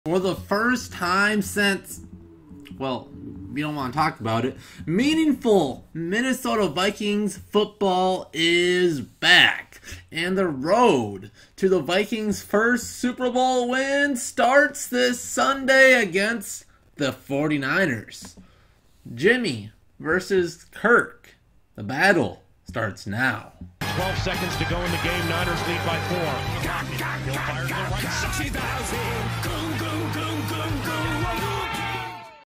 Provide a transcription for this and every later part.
For the first time since, well, we don't want to talk about it, meaningful Minnesota Vikings football is back. And the road to the Vikings' first Super Bowl win starts this Sunday against the 49ers. Jimmy versus Kirk. The battle starts now. 12 seconds to go in the game. Niners lead by 4. Hill fires to the right side.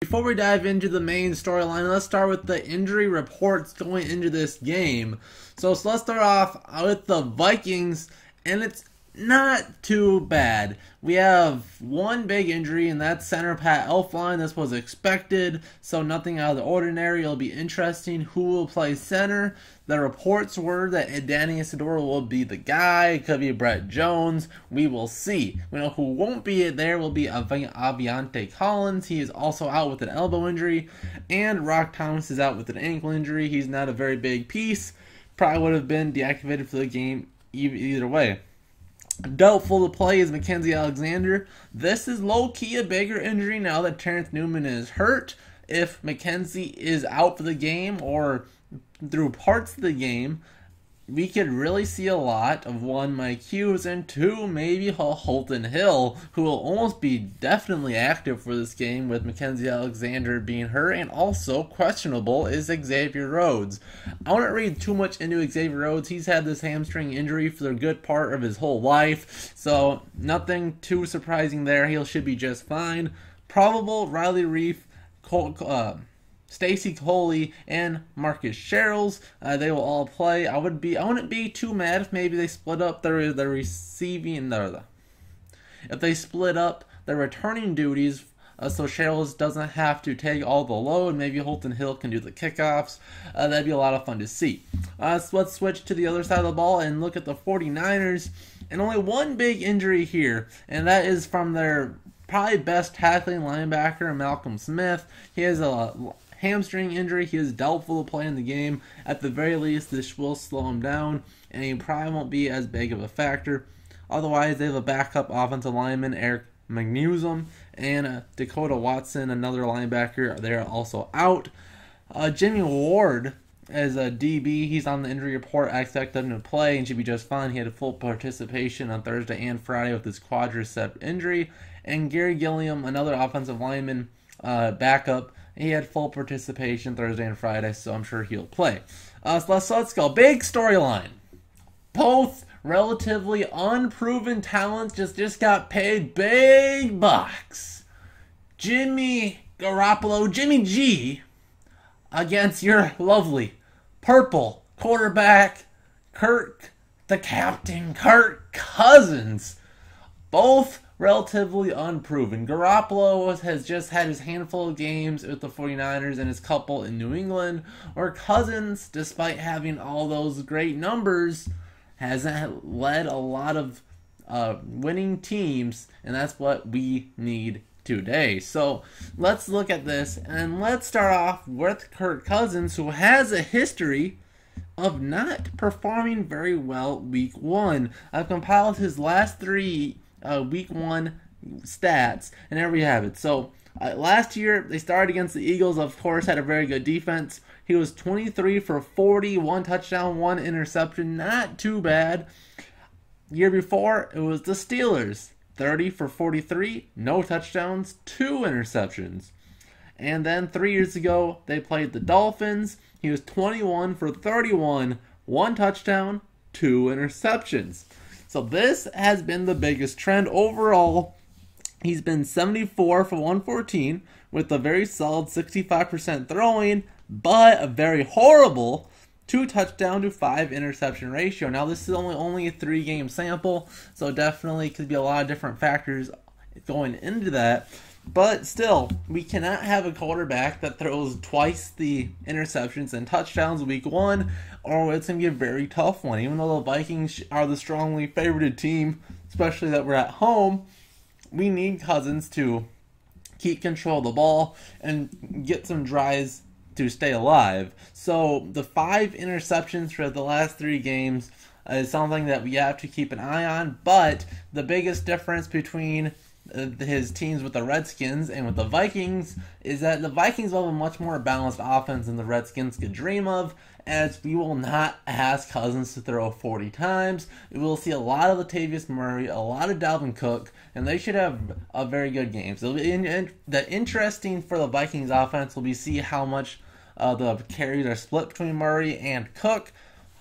Before we dive into the main storyline, let's start with the injury reports going into this game. So let's start off with the Vikings, and it's not too bad. We have one big injury, and that's center Pat Elflein. This was expected, so nothing out of the ordinary. It'll be interesting who will play center. The reports were that Danny Isidora will be the guy. It could be Brett Jones. We will see. We know who won't be there will be Aviante Collins. He is also out with an elbow injury. And Rock Thomas is out with an ankle injury. He's not a very big piece. Probably would have been deactivated for the game either way. Doubtful to play is Mackenzie Alexander. This is low-key a bigger injury now that Terrence Newman is hurt. If Mackenzie is out for the game or through parts of the game, we could really see a lot of one, Mike Hughes, and two, maybe Holton Hill, who will almost be definitely active for this game with Mackenzie Alexander being hurt, and also questionable is Xavier Rhodes. I wouldn't read too much into Xavier Rhodes. He's had this hamstring injury for the good part of his whole life, so nothing too surprising there. He should be just fine. Probable Riley Reef, Stacy Coley, and Marcus Sherrills. They will all play. I wouldn't be too mad if maybe they split up the receiving if they split up the returning duties, so Sherrills doesn't have to take all the load. Maybe Holton Hill can do the kickoffs. That'd be a lot of fun to see. So let's switch to the other side of the ball and look at the 49ers. And only one big injury here, and that is from their probably best tackling linebacker, Malcolm Smith. He has a hamstring injury. He is doubtful to play in the game. At the very least, this will slow him down, and he probably won't be as big of a factor. Otherwise, they have a backup offensive lineman, Eric McNewsom, and Dakota Watson, another linebacker. They're also out. Jimmy Ward as a DB, he's on the injury report. I expect him to play and should be just fine. He had a full participation on Thursday and Friday with his quadricep injury. And Gary Gilliam, another offensive lineman, backup. He had full participation Thursday and Friday, so I'm sure he'll play. So let's go. Big storyline. Both relatively unproven talents just got paid big bucks. Jimmy Garoppolo, Jimmy G, against your lovely purple quarterback, Kirk, the captain, Kirk Cousins. Both relatively unproven. Garoppolo has just had his handful of games with the 49ers and his couple in New England, where Cousins, despite having all those great numbers, hasn't led a lot of winning teams, and that's what we need today. So let's look at this, and let's start off with Kirk Cousins, who has a history of not performing very well week one. I've compiled his last three week one stats, and there we have it. So last year they started against the Eagles, of course, had a very good defense. He was 23 for 40, 1 touchdown, 1 interception, not too bad. Year before it was the Steelers, 30 for 43, no touchdowns, 2 interceptions. And then 3 years ago they played the Dolphins. He was 21 for 31, 1 touchdown, 2 interceptions. So this has been the biggest trend overall. He's been 74 for 114 with a very solid 65% throwing, but a very horrible 2 touchdown to 5 interception ratio. Now this is only a 3-game sample, so definitely could be a lot of different factors going into that. But still, we cannot have a quarterback that throws twice the interceptions and touchdowns week one, or it's going to be a very tough one. Even though the Vikings are the strongly favored team, especially that we're at home, we need Cousins to keep control of the ball and get some drives to stay alive. So the 5 interceptions for the last 3 games is something that we have to keep an eye on, but the biggest difference between his teams with the Redskins and with the Vikings is that the Vikings will have a much more balanced offense than the Redskins could dream of, as we will not ask Cousins to throw 40 times. We will see a lot of Latavius Murray, a lot of Dalvin Cook, and they should have a very good game. So the interesting for the Vikings offense will be see how much the carries are split between Murray and Cook.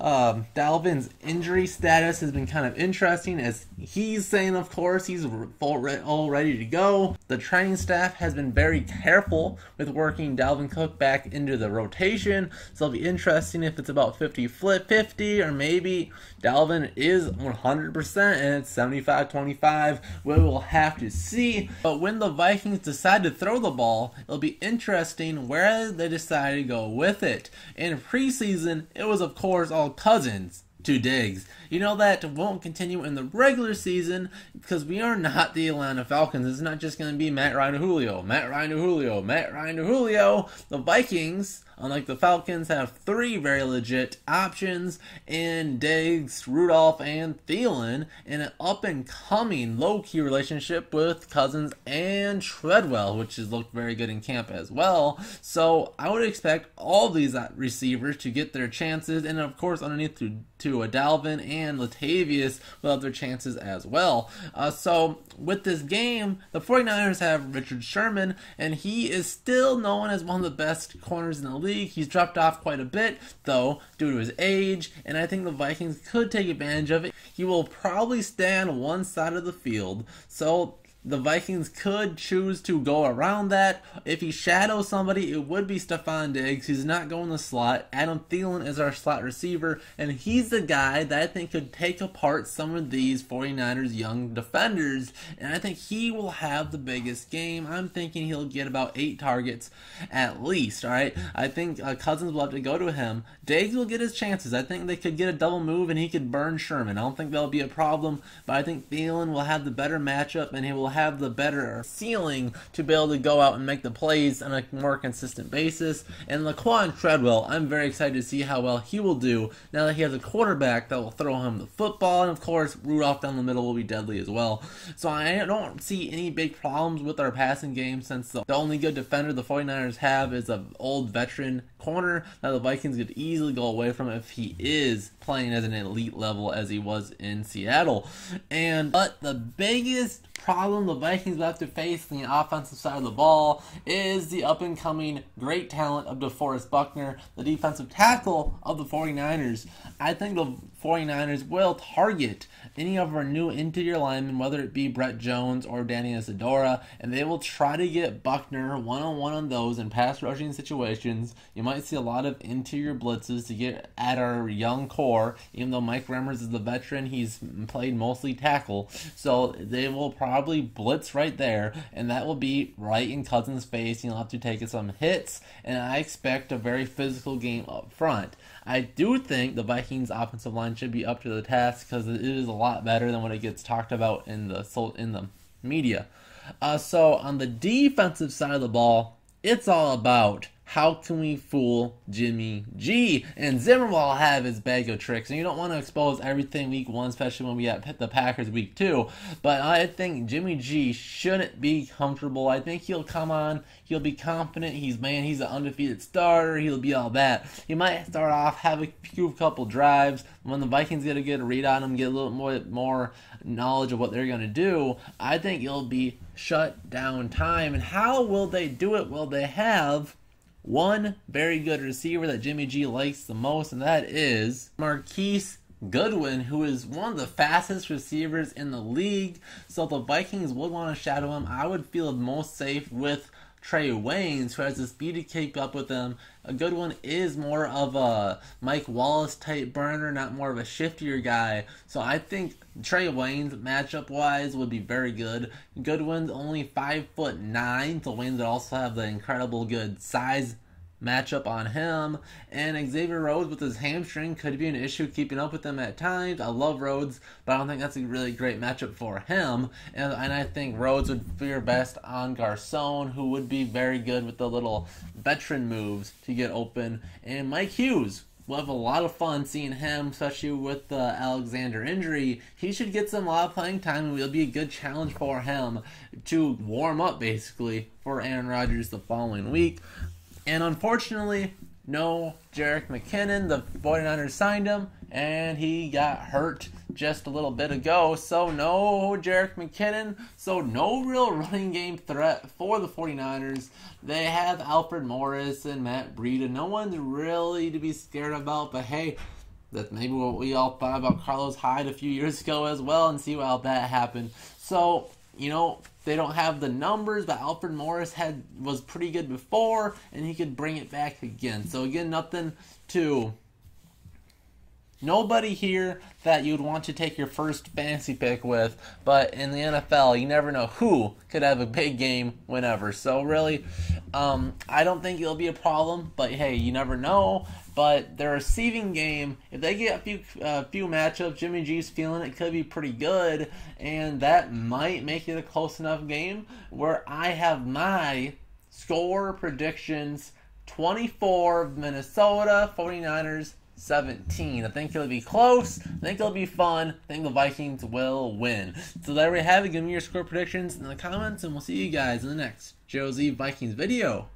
Dalvin's injury status has been kind of interesting, as he's saying, of course, he's all ready to go. The training staff has been very careful with working Dalvin Cook back into the rotation, so it'll be interesting if it's about 50-50, or maybe Dalvin is 100% and it's 75-25. We will have to see. But when the Vikings decide to throw the ball, it'll be interesting where they decide to go with it. In preseason, it was, of course, all Cousins to Diggs. You know that won't continue in the regular season because we are not the Atlanta Falcons. It's not just going to be Matt Ryan to Julio, Matt Ryan to Julio, Matt Ryan to Julio. The Vikings, unlike the Falcons, have three very legit options in Diggs, Rudolph, and Thielen, and an up-and-coming low-key relationship with Cousins and Treadwell, which has looked very good in camp as well. So I would expect all these receivers to get their chances, and of course underneath to a Dalvin and Latavius will have their chances as well. So with this game, the 49ers have Richard Sherman, and he is still known as one of the best corners in the league. He's dropped off quite a bit, though, due to his age, and I think the Vikings could take advantage of it. He will probably stay on one side of the field, so the Vikings could choose to go around that. If he shadows somebody, it would be Stephon Diggs. He's not going the slot. Adam Thielen is our slot receiver, and he's the guy that I think could take apart some of these 49ers young defenders, and I think he will have the biggest game. I'm thinking he'll get about 8 targets at least, all right? I think Cousins will have to go to him. Diggs will get his chances. I think they could get a double move, and he could burn Sherman. I don't think that'll be a problem, but I think Thielen will have the better matchup, and he will have the better ceiling to be able to go out and make the plays on a more consistent basis. And Laquan Treadwell, I'm very excited to see how well he will do now that he has a quarterback that will throw him the football, and of course Rudolph down the middle will be deadly as well. So I don't see any big problems with our passing game, since the only good defender the 49ers have is an old veteran corner that the Vikings could easily go away from if he is playing as an elite level as he was in Seattle. But the biggest problem the Vikings will have to face on the offensive side of the ball is the up-and-coming great talent of DeForest Buckner, the defensive tackle of the 49ers. I think the 49ers will target any of our new interior linemen, whether it be Brett Jones or Danny Isidora, and they will try to get Buckner one-on-one on those in pass rushing situations. You might see a lot of interior blitzes to get at our young core, even though Mike Remmers is the veteran, he's played mostly tackle, so they will probably blitz right there, and that will be right in Cousins' face. He'll have to take some hits, and I expect a very physical game up front. I do think the Vikings offensive line should be up to the task because it is a lot better than what it gets talked about in the media. So on the defensive side of the ball, it's all about how can we fool Jimmy G? And Zimmer will have his bag of tricks, and you don't want to expose everything week 1, especially when we have the Packers week 2. But I think Jimmy G shouldn't be comfortable. I think he'll come on, he'll be confident. He's an undefeated starter. He'll be all that. He might start off, have a couple drives. When the Vikings get a good read on him, get a little more knowledge of what they're going to do, I think it'll be shut down time. And how will they do it? Well, they have one very good receiver that Jimmy G likes the most, and that is Marquise Goodwin, who is one of the fastest receivers in the league. So if the Vikings would want to shadow him, I would feel most safe with Trey Waynes, who has the speed to keep up with him. A Goodwin is more of a Mike Wallace type burner, not more of a shiftier guy. So I think Trey Waynes, matchup wise, would be very good. Goodwin's only 5'9", so Waynes would also have the incredible good size matchup on him. And Xavier Rhodes with his hamstring could be an issue keeping up with him at times. I love Rhodes, but I don't think that's a really great matchup for him. And I think Rhodes would fare best on Garcon, who would be very good with the little veteran moves to get open. And Mike Hughes we'll have a lot of fun seeing him, especially with the Alexander injury. He should get a lot of playing time, and it'll be a good challenge for him to warm up, basically, for Aaron Rodgers the following week. And unfortunately, no Jerick McKinnon. The 49ers signed him, and he got hurt just a little bit ago. So no Jerick McKinnon. So no real running game threat for the 49ers. They have Alfred Morris and Matt Breida. No one's really to be scared about. But hey, that's maybe what we all thought about Carlos Hyde a few years ago as well, and see how that happened. So, you know, they don't have the numbers, but Alfred Morris was pretty good before, and he could bring it back again. So again, nobody here that you'd want to take your first fantasy pick with, but in the NFL, you never know who could have a big game whenever. So really, I don't think it'll be a problem, but hey, you never know. But their receiving game, if they get a few matchups, Jimmy G's feeling it could be pretty good, and that might make it a close enough game where I have my score predictions: 24 Minnesota, 49ers 17. I think it'll be close. I think it'll be fun. I think the Vikings will win. So there we have it. Give me your score predictions in the comments, and we'll see you guys in the next Josie Vikings video.